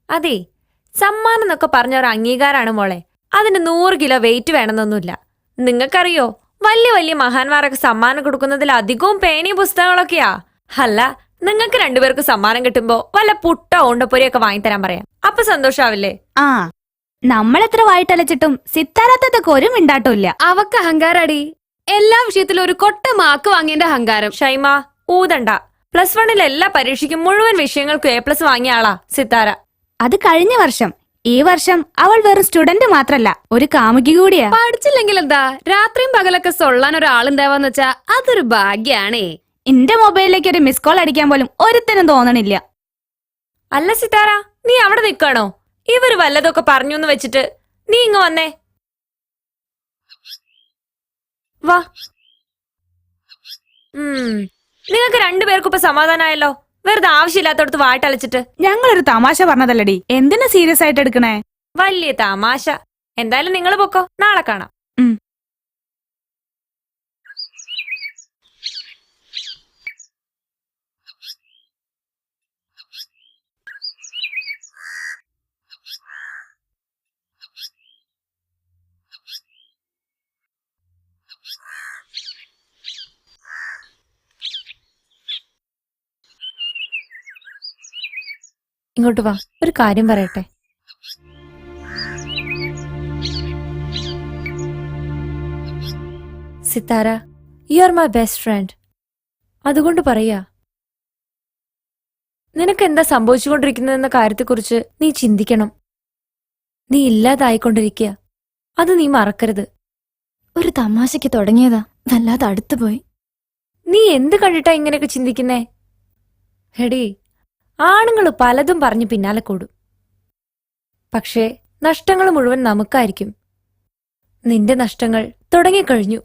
അതെ, സമ്മാനം എന്നൊക്കെ പറഞ്ഞ ഒരു അംഗീകാരാണ് മോളെ. അതിന് 100 കിലോ വെയിറ്റ് വേണമെന്നൊന്നുമില്ല. നിങ്ങൾക്കറിയോ, വലിയ വലിയ മഹാന്മാരൊക്കെ സമ്മാനം കൊടുക്കുന്നതിൽ അധികവും പേനയും പുസ്തകങ്ങളൊക്കെയാ. അല്ല, നിങ്ങൾക്ക് രണ്ടുപേർക്ക് സമ്മാനം കിട്ടുമ്പോ വല്ല പുട്ടോ ഉണ്ടപ്പൊരിയൊക്കെ വാങ്ങിത്തരാൻ പറയാം. അപ്പൊ സന്തോഷാവില്ലേ? ആ, നമ്മളെത്ര വായിട്ടലച്ചിട്ടും സിത്താരാത്തതൊക്കെ ഒരു മിണ്ടാട്ടമില്ല. അവക്ക് അഹങ്കാരാടി. എല്ലാ വിഷയത്തിലും ഒരു കൊട്ട മാർക്ക് വാങ്ങിയന്റെ അഹങ്കാരം. ഷൈമ, ഊതണ്ട. +1 എല്ലാ പരീക്ഷയ്ക്കും മുഴുവൻ വിഷയങ്ങൾക്കും A+ വാങ്ങിയ ആളാ സിത്താര. അത് കഴിഞ്ഞ വർഷം. ഈ വർഷം അവൾ വെറും സ്റ്റുഡന്റ് മാത്രല്ല, ഒരു കാമുകി കൂടിയാ. പഠിച്ചില്ലെങ്കിൽ എന്താ, രാത്രിയും പകലൊക്കെ സൊള്ളാൻ ഒരാളുണ്ടാവാന്ന് വെച്ചാ അതൊരു ഭാഗ്യാണേ. എന്റെ മൊബൈലിലേക്ക് ഒരു മിസ് കോൾ അടിക്കാൻ പോലും ഒരുത്തനും തോന്നണില്ല. അല്ല സിത്താര, നീ അവിടെ നിൽക്കണോ? ഇവര് വല്ലതൊക്കെ പറഞ്ഞൂന്ന് വെച്ചിട്ട് നീ ഇങ്ങ് വന്നേ. വാ. നിങ്ങൾക്ക് രണ്ടുപേർക്കും ഇപ്പൊ സമാധാനമായല്ലോ. വെറുതെ ആവശ്യമില്ലാത്തടത്ത് വായിട്ടലച്ചിട്ട്. ഞങ്ങളൊരു തമാശ പറഞ്ഞതല്ലടി, എന്തിനാ സീരിയസ് ആയിട്ട് എടുക്കണേ? വലിയ തമാശ. എന്തായാലും നിങ്ങൾ പൊക്കോ, നാളെ കാണാം. ഇങ്ങോട്ട് വാ, ഒരു കാര്യം പറയട്ടെ. Sithara, you are my best friend. അതുകൊണ്ട് പറയാ, നിനക്ക് എന്താ സംഭവിച്ചുകൊണ്ടിരിക്കുന്നതെന്ന കാര്യത്തെക്കുറിച്ച് നീ ചിന്തിക്കണം. നീ ഇല്ലാതായിക്കൊണ്ടിരിക്കുക. അത് നീ മറക്കരുത്. ഒരു തമാശയ്ക്ക് തുടങ്ങിയതാ, വല്ലാതെ അടുത്തുപോയി. നീ എന്ത് കണ്ടിട്ടാ ഇങ്ങനെയൊക്കെ ചിന്തിക്കുന്നേ? ഹെടി, ആണുങ്ങൾ പലതും പറഞ്ഞു പിന്നാലെ കൂടും. പക്ഷേ നഷ്ടങ്ങൾ മുഴുവൻ നമുക്കായിരിക്കും. നിന്റെ നഷ്ടങ്ങൾ തുടങ്ങിക്കഴിഞ്ഞു.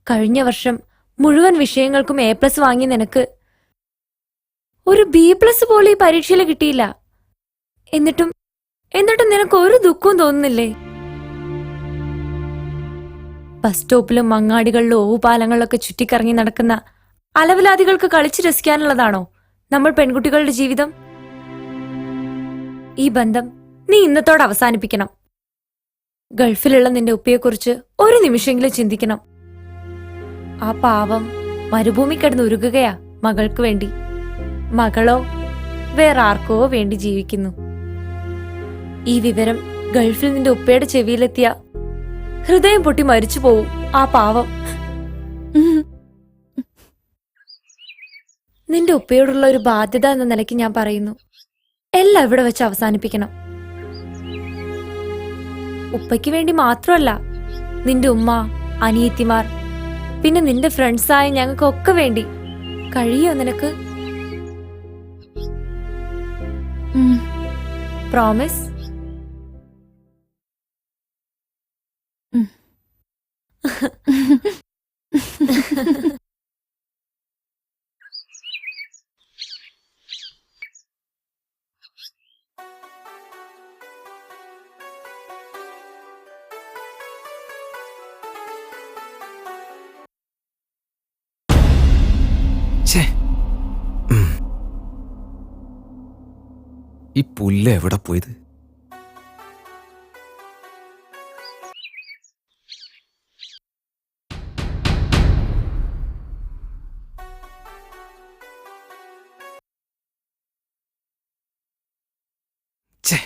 കഴിഞ്ഞ വർഷം മുഴുവൻ വിഷയങ്ങൾക്കും A+ വാങ്ങി നിനക്ക് ഒരു B+ പോലും ഈ പരീക്ഷയിൽ കിട്ടിയില്ല. എന്നിട്ടും നിനക്ക് ഒരു ദുഃഖവും തോന്നുന്നില്ലേ? ബസ് സ്റ്റോപ്പിലും മങ്ങാടികളിലും ഓവുപാലങ്ങളിലൊക്കെ ചുറ്റിക്കറങ്ങി നടക്കുന്ന അലവലാദികൾക്ക് കളിച്ചു രസിക്കാനുള്ളതാണോ നമ്മൾ പെൺകുട്ടികളുടെ ജീവിതം? ഈ ബന്ധം നീ ഇന്നത്തോടെ അവസാനിപ്പിക്കണം. ഗൾഫിലുള്ള നിന്റെ ഉപ്പയെക്കുറിച്ച് ഒരു നിമിഷമെങ്കിലും ചിന്തിക്കണം. ആ പാവം മരുഭൂമി കിടന്ന് ഉരുകുകയാ മകൾക്ക് വേണ്ടി. മകളോ വേറെ ആർക്കോ വേണ്ടി ജീവിക്കുന്നു. ഈ വിവരം ഗൾഫിൽ നിന്റെ ഉപ്പയുടെ ചെവിയിലെത്തിയ ഹൃദയം പൊട്ടി മരിച്ചു പോവും ആ പാവം. നിന്റെ ഉപ്പയോടുള്ള ഒരു ബാധ്യത എന്ന നിലയ്ക്ക് ഞാൻ പറയുന്നു, എല്ലാം ഇവിടെ വെച്ച് അവസാനിപ്പിക്കണം. ഉപ്പയ്ക്ക് വേണ്ടി മാത്രമല്ല, നിന്റെ ഉമ്മ, അനിയത്തിമാർ, പിന്നെ നിന്റെ ഫ്രണ്ട്സായ ഞങ്ങൾക്കൊക്കെ വേണ്ടി. കഴിയോ നിനക്ക്? പ്രോമിസ്? ഈ പുല്ല് എവിടെ പോയത്? ഛേ